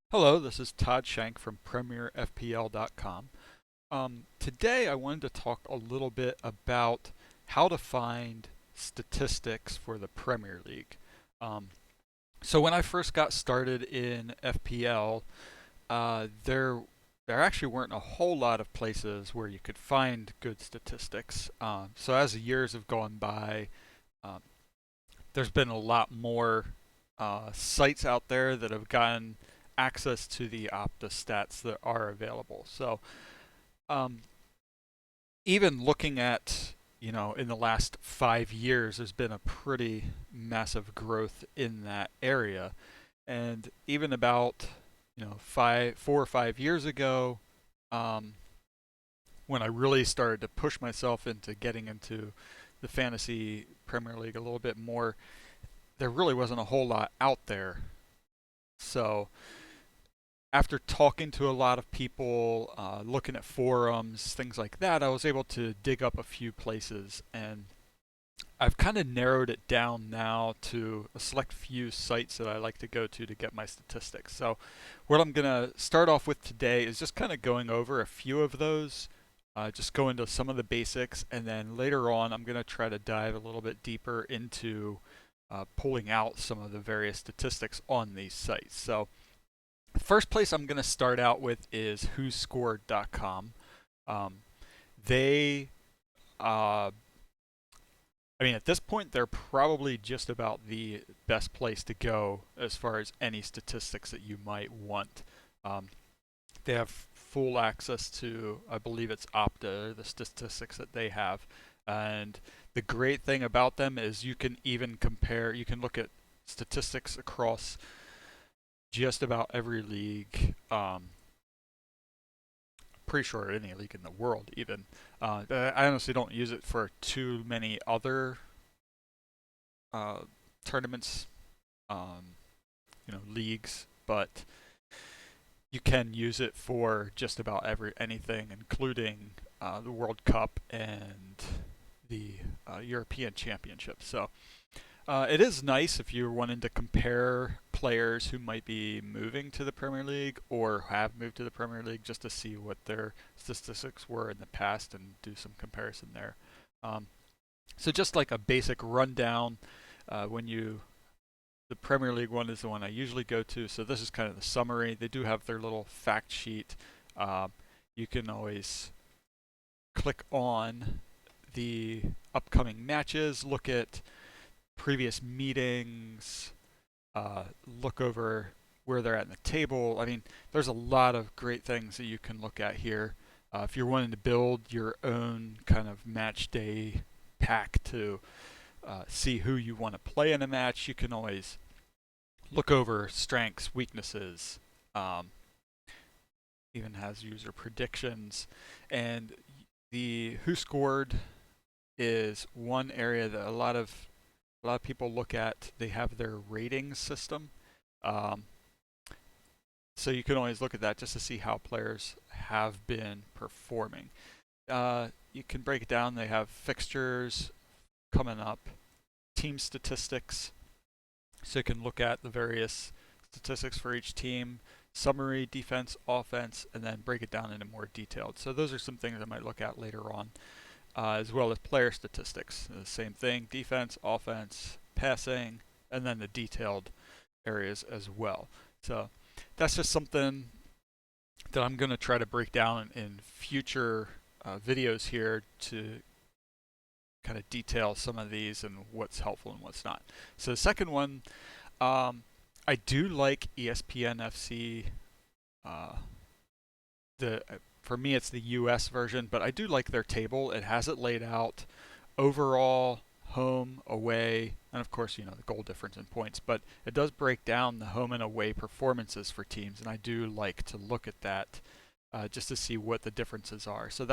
Hello, this is Todd Shank from PremierFPL.com. Today I wanted to talk a little bit about how to find statistics for the Premier League. Um, so when I first got started in FPL, there actually weren't a whole lot of places where you could find good statistics. So as the years have gone by, um, there's been a lot more sites out there that have gotten access to the Opta stats that are available. So um, even looking at, in the last 5 years, there's been a pretty massive growth in that area. And even about, 4 or 5 years ago, um, when I really started to push myself into getting into the fantasy Premier League a little bit more, there really wasn't a whole lot out there. So after talking to a lot of people, looking at forums, things like that, I was able to dig up a few places, and I've kind of narrowed it down now to a select few sites that I like to go to get my statistics. So what I'm going to start off with today is just kind of going over a few of those, just go into some of the basics, and then later on I'm going to try to dive a little bit deeper into pulling out some of the various statistics on these sites. So the first place I'm going to start out with is WhoScored.com. They, uh, at this point, they're probably just about the best place to go as far as any statistics that you might want. They have full access to, I believe it's Opta, the statistics that they have. And the great thing about them is you can even compare, you can look at statistics across just about every league. Pretty sure any league in the world, even. I honestly don't use it for too many other uh, tournaments, um, leagues, but you can use it for just about anything, including the World Cup and the European Championship. So it is nice if you're wanting to compare players who might be moving to the Premier League or have moved to the Premier League just to see what their statistics were in the past and do some comparison there. Um, so just like a basic rundown, when you the Premier League one is the one I usually go to. So this is kind of the summary. They do have their little fact sheet. You can always click on the upcoming matches, look at previous meetings, look over where they're at in the table. There's a lot of great things that you can look at here. If you're wanting to build your own kind of match day pack to see who you want to play in a match, you can always look over strengths, weaknesses, even has user predictions. And the Who Scored is one area that a lot of people look at. They have their ratings system. Um, so you can always look at that just to see how players have been performing. You can break it down. They have fixtures coming up, team statistics. So you can look at the various statistics for each team, summary, defense, offense, and then break it down into more detailed. So those are some things I might look at later on. As well as player statistics. The same thing, defense, offense, passing, and then the detailed areas as well. So that's just something that I'm going to try to break down in future videos here to kind of detail some of these and what's helpful and what's not. So the second one, I do like ESPN FC. For me, it's the US version, but I do like their table. It has it laid out overall, home, away, and of course, the goal difference in points. But it does break down the home and away performances for teams, and I do like to look at that just to see what the differences are. So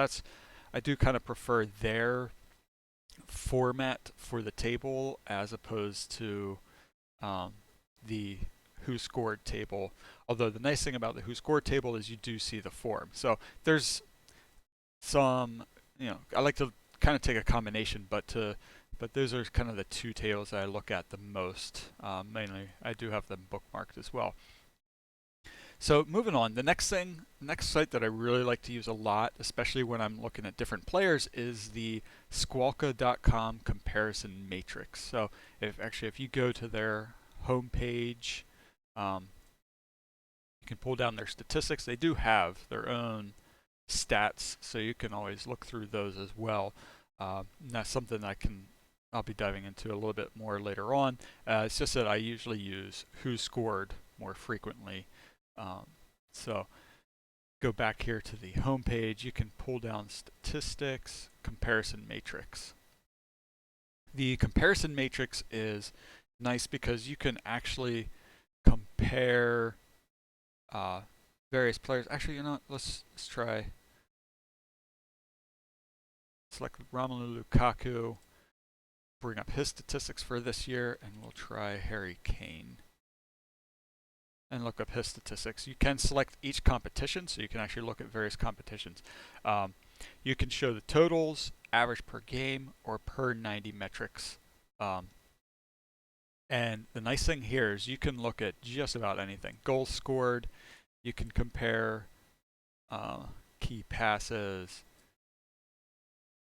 I do kind of prefer their format for the table as opposed to the Who Scored table. Although the nice thing about the Who Scored table is you do see the form. So there's some, I like to kind of take a combination, but those are kind of the two tables that I look at the most. Mainly, I do have them bookmarked as well. So moving on, the next site that I really like to use a lot, especially when I'm looking at different players, is the Squawka.com comparison matrix. So if you go to their homepage, you can pull down their statistics. They do have their own stats, so you can always look through those as well. That's something I'll be diving into a little bit more later on. It's just that I usually use WhoScored more frequently. So go back here to the home page. You can pull down statistics, comparison matrix. The comparison matrix is nice because you can actually compare various players. Actually, let's try. Select Romelu Lukaku, bring up his statistics for this year, and we'll try Harry Kane. And look up his statistics. You can select each competition, so you can actually look at various competitions. You can show the totals, average per game, or per 90 metrics. And the nice thing here is you can look at just about anything. Goals scored, you can compare key passes,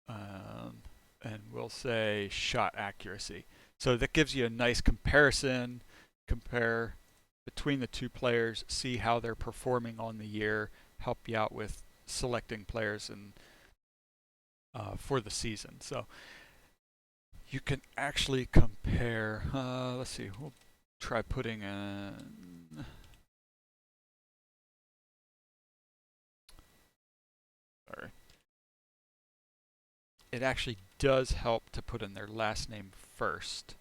and we'll say shot accuracy. So that gives you a nice comparison, compare between the two players, see how they're performing on the year, help you out with selecting players and for the season. So you can actually compare. Let's see. We'll try putting in. Sorry. It actually does help to put in their last name first.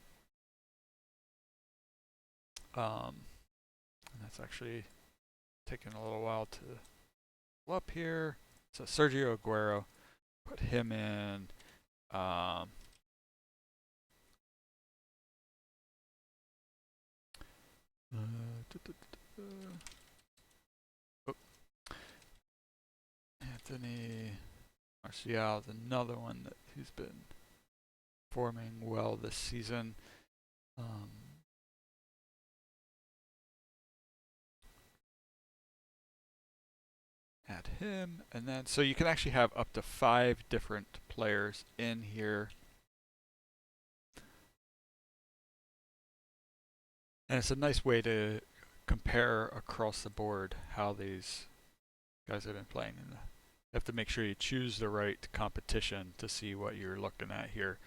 And that's actually taking a little while to pull up here. So Sergio Aguero, put him in. Oh. Anthony Martial is another one who's been performing well this season. Add him, and then so you can actually have up to 5 different players in here. And it's a nice way to compare across the board how these guys have been playing. And you have to make sure you choose the right competition to see what you're looking at here.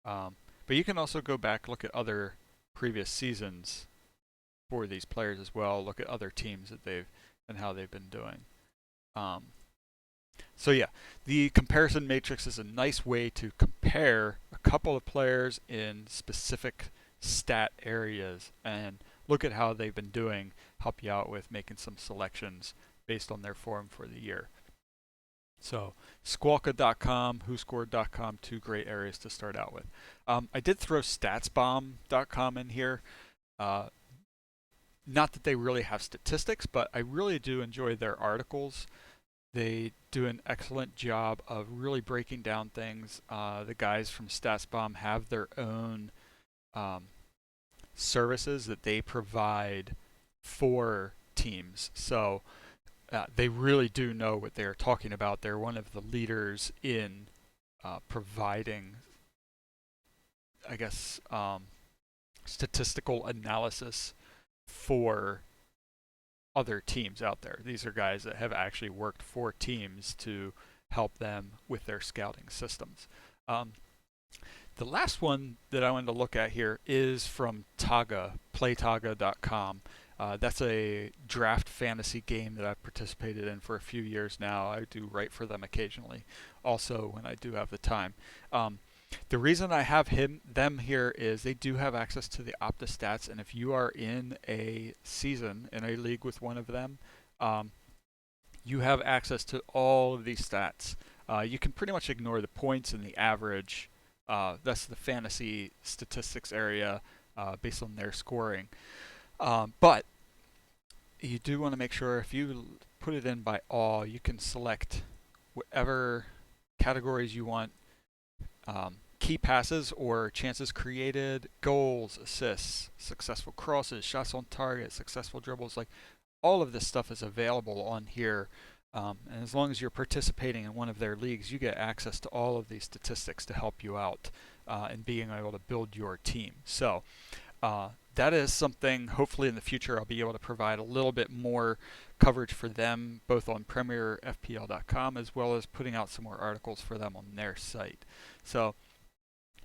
But you can also go back, look at other previous seasons for these players as well, look at other teams that and how they've been doing. So yeah, the comparison matrix is a nice way to compare a couple of players in specific stat areas and look at how they've been doing, help you out with making some selections based on their form for the year. So Squawka.com, WhoScored.com, 2 great areas to start out with. I did throw StatsBomb.com in here. Not that they really have statistics, but I really do enjoy their articles. They do an excellent job of really breaking down things. The guys from StatsBomb have their own services that they provide for teams. So they really do know what they're talking about. They're one of the leaders in providing, I guess, statistical analysis for other teams out there. These are guys that have actually worked for teams to help them with their scouting systems. The last one that I wanted to look at here is from Taga, PlayTaga.com. That's a draft fantasy game that I've participated in for a few years now. I do write for them occasionally, also when I do have the time. The reason I have them here is they do have access to the Opta stats, and if you are in a season in a league with one of them, you have access to all of these stats. You can pretty much ignore the points and the average. That's the fantasy statistics area based on their scoring. But you do want to make sure if you put it in by all, you can select whatever categories you want. Key passes or chances created, goals, assists, successful crosses, shots on target, successful dribbles, like all of this stuff is available on here. And as long as you're participating in one of their leagues, you get access to all of these statistics to help you out in being able to build your team. So that is something hopefully in the future I'll be able to provide a little bit more coverage for them, both on PremierFPL.com as well as putting out some more articles for them on their site. So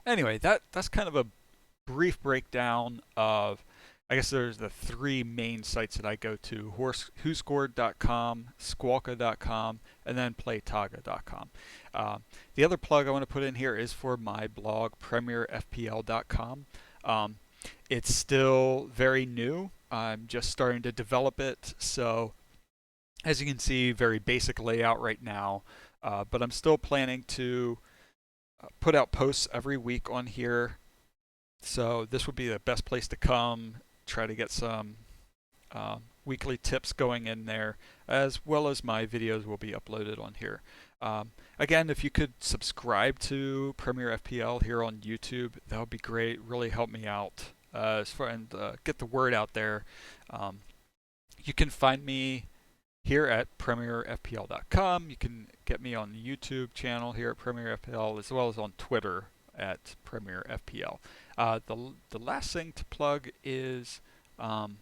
anyway, that's kind of a brief breakdown of, I guess there's the three main sites that I go to: WhoScored.com, Squawka.com, and then PlayTaga.com. The other plug I want to put in here is for my blog, PremierFPL.com. It's still very new. I'm just starting to develop it, so as you can see, very basic layout right now, but I'm still planning to put out posts every week on here. So this would be the best place to come, try to get some weekly tips going in there, as well as my videos will be uploaded on here. Again, if you could subscribe to Premier FPL here on YouTube, that would be great. Really help me out and get the word out there. You can find me here at PremierFPL.com. You can get me on the YouTube channel here at Premier FPL, as well as on Twitter at Premier FPL. The last thing to plug is, don't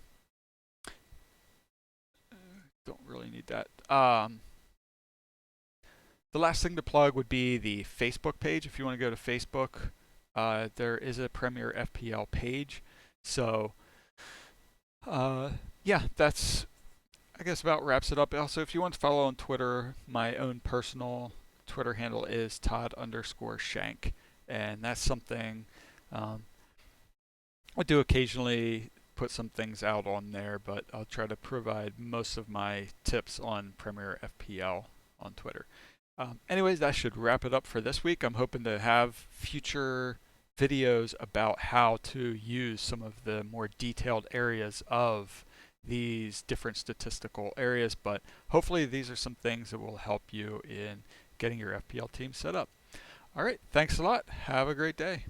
really need that. The last thing to plug would be the Facebook page. If you want to go to Facebook, there is a Premier FPL page. So, yeah, that's, I guess, about wraps it up. Also, if you want to follow on Twitter, my own personal Twitter handle is Todd_Shank. And that's something I do occasionally put some things out on there, but I'll try to provide most of my tips on Premier FPL on Twitter. Anyways, that should wrap it up for this week. I'm hoping to have future videos about how to use some of the more detailed areas of these different statistical areas, but hopefully these are some things that will help you in getting your FPL team set up. All right, thanks a lot. Have a great day.